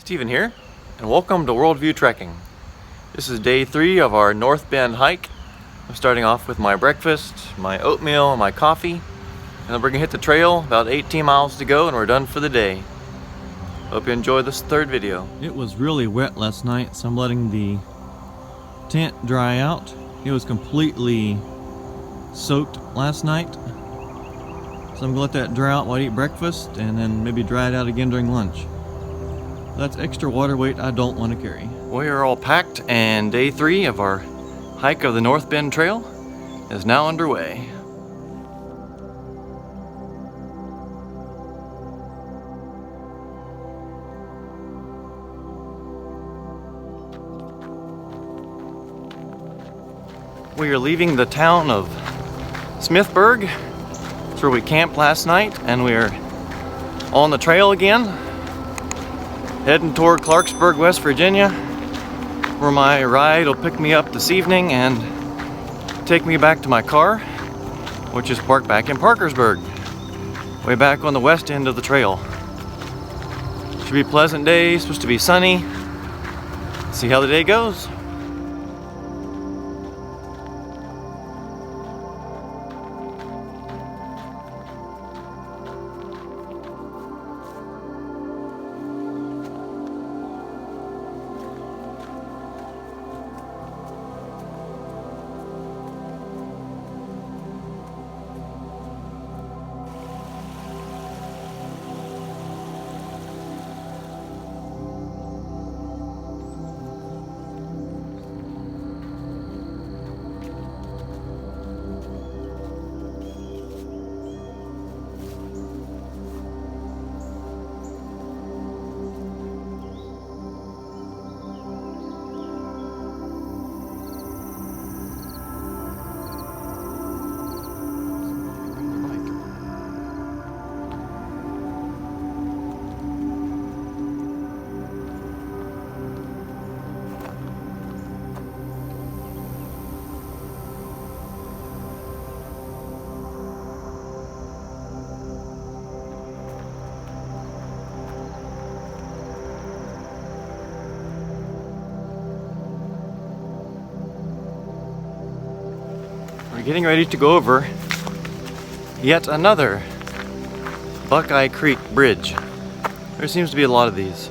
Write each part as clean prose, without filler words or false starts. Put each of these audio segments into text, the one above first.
Steven here, and welcome to Worldview Trekking. This is day 3 of our North Bend hike. I'm starting off with my breakfast, my oatmeal, and my coffee, and then we're gonna hit the trail, about 18 miles to go, and we're done for the day. Hope you enjoy this third video. It was really wet last night, so I'm letting the tent dry out. It was completely soaked last night, so I'm gonna let that dry out while I eat breakfast, and then maybe dry it out again during lunch. That's extra water weight I don't want to carry. We are all packed, and day 3 of our hike of the North Bend Trail is now underway. We are leaving the town of Smithburg. That's where we camped last night, and we are on the trail again, heading toward Clarksburg, West Virginia, where my ride will pick me up this evening and take me back to my car, which is parked back in Parkersburg, way back on the west end of the trail. Should be a pleasant day, supposed to be sunny. See how the day goes. We're getting ready to go over yet another Buckeye Creek Bridge. There seems to be a lot of these.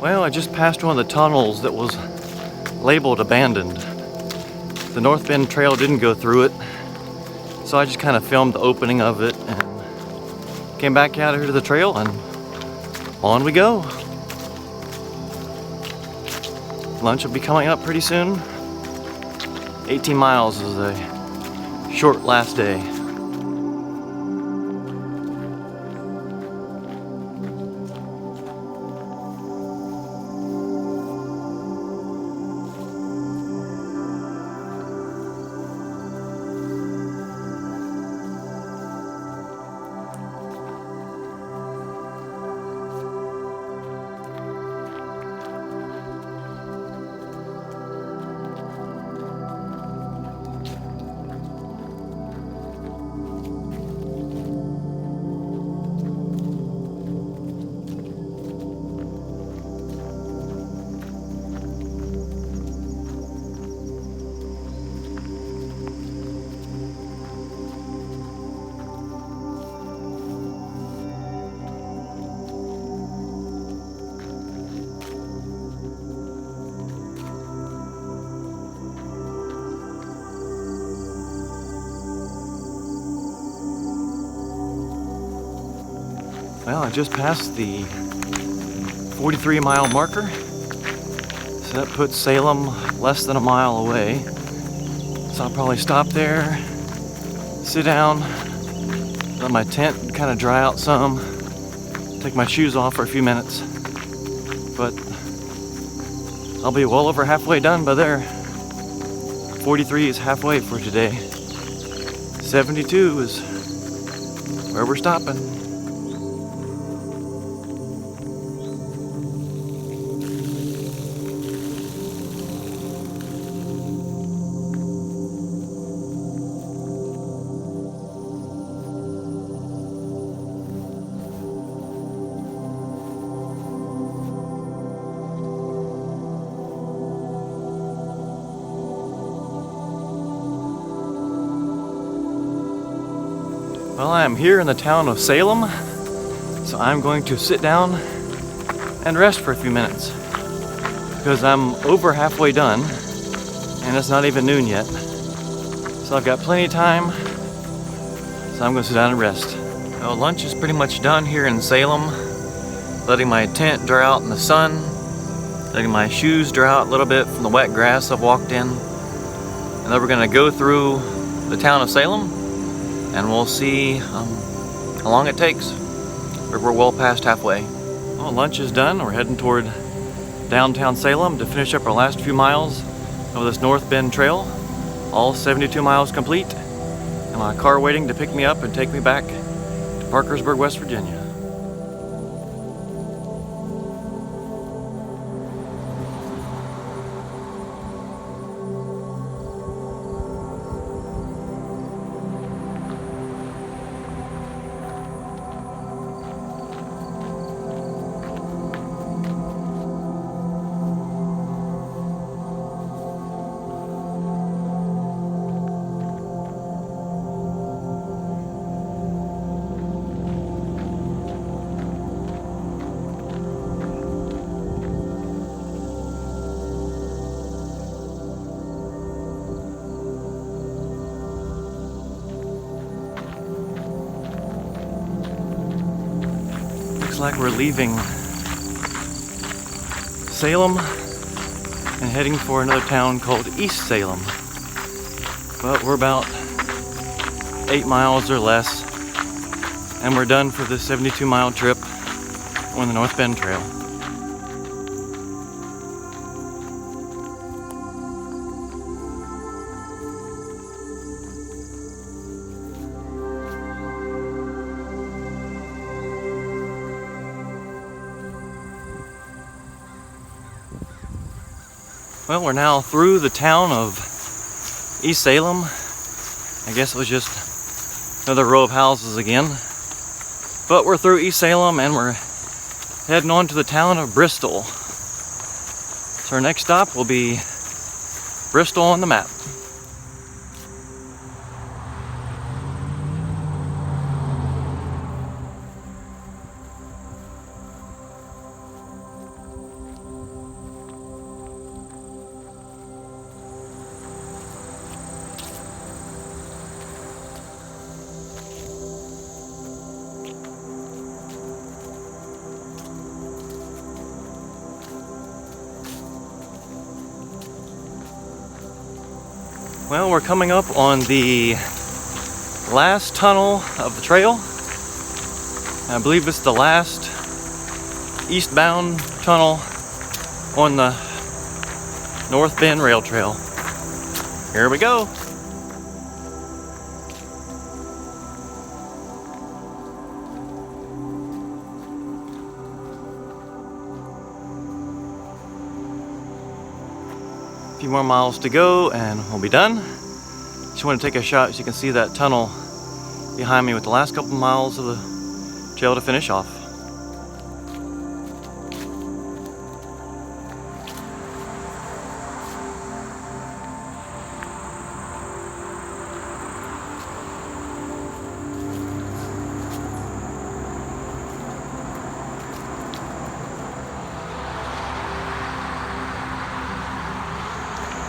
Well, I just passed one of the tunnels that was labeled abandoned. The North Bend Trail didn't go through it, so I just kind of filmed the opening of it and came back out here to the trail, and on we go. Lunch will be coming up pretty soon. 18 miles is a short last day. Well, I just passed the 43-mile marker, so that puts Salem less than a mile away. So I'll probably stop there, sit down, let my tent kind of dry out some, take my shoes off for a few minutes, but I'll be well over halfway done by there. 43 is halfway for today. 72 is where we're stopping. Well, I am here in the town of Salem, so I'm going to sit down and rest for a few minutes because I'm over halfway done and it's not even noon yet. So I've got plenty of time, so I'm going to sit down and rest. Well, lunch is pretty much done here in Salem. Letting my tent dry out in the sun, letting my shoes dry out a little bit from the wet grass I've walked in. And then we're going to go through the town of Salem and we'll see how long it takes. We're well past halfway. Well, lunch is done. We're heading toward downtown Salem to finish up our last few miles of this North Bend Trail. All 72 miles complete. And my car waiting to pick me up and take me back to Parkersburg, West Virginia. Like we're leaving Salem and heading for another town called East Salem. But we're about 8 miles or less and we're done for the 72-mile trip on the North Bend Trail. Well, we're now through the town of East Salem. I guess it was just another row of houses again. But we're through East Salem and we're heading on to the town of Bristol. So our next stop will be Bristol on the map. Well, we're coming up on the last tunnel of the trail. I believe it's the last eastbound tunnel on the North Bend Rail Trail. Here we go. A few more miles to go and we'll be done. Just want to take a shot so you can see that tunnel behind me with the last couple miles of the trail to finish off.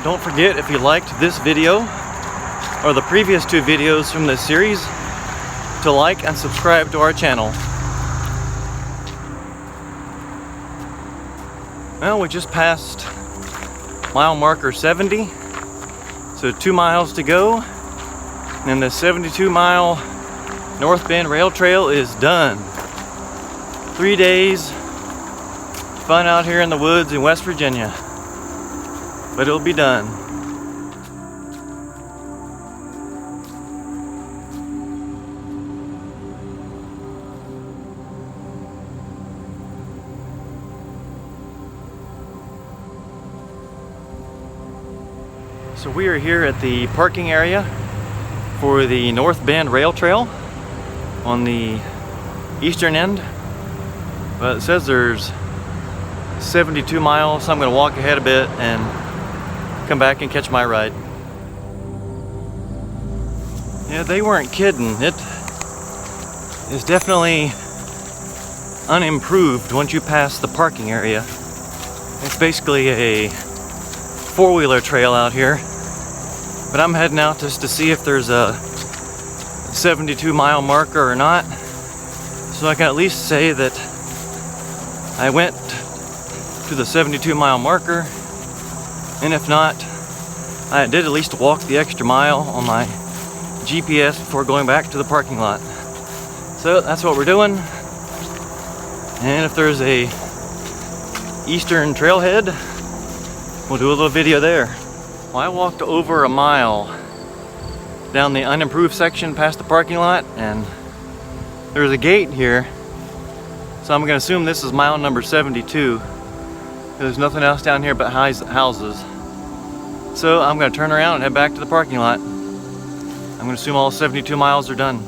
Don't forget, if you liked this video or the previous 2 videos from this series, to like and subscribe to our channel. Well, we just passed mile marker 70, so 2 miles to go, and the 72-mile North Bend Rail Trail is done. 3 days, fun out here in the woods in West Virginia. But it'll be done. So we are here at the parking area for the North Bend Rail Trail on the eastern end. Well, it says there's 72 miles, so I'm going to walk ahead a bit and come back and catch my ride. Yeah, they weren't kidding. It is definitely unimproved once you pass the parking area. It's basically a four-wheeler trail out here, but I'm heading out just to see if there's a 72-mile marker or not, so I can at least say that I went to the 72-mile marker, and if not, I did at least walk the extra mile on my GPS before going back to the parking lot. So that's what we're doing, and if there's a eastern trailhead, we'll do a little video there. Well, I walked over a mile down the unimproved section past the parking lot, and there's a gate here, so I'm gonna assume this is mile number 72. There's nothing else down here but houses. So I'm gonna turn around and head back to the parking lot. I'm gonna assume all 72 miles are done.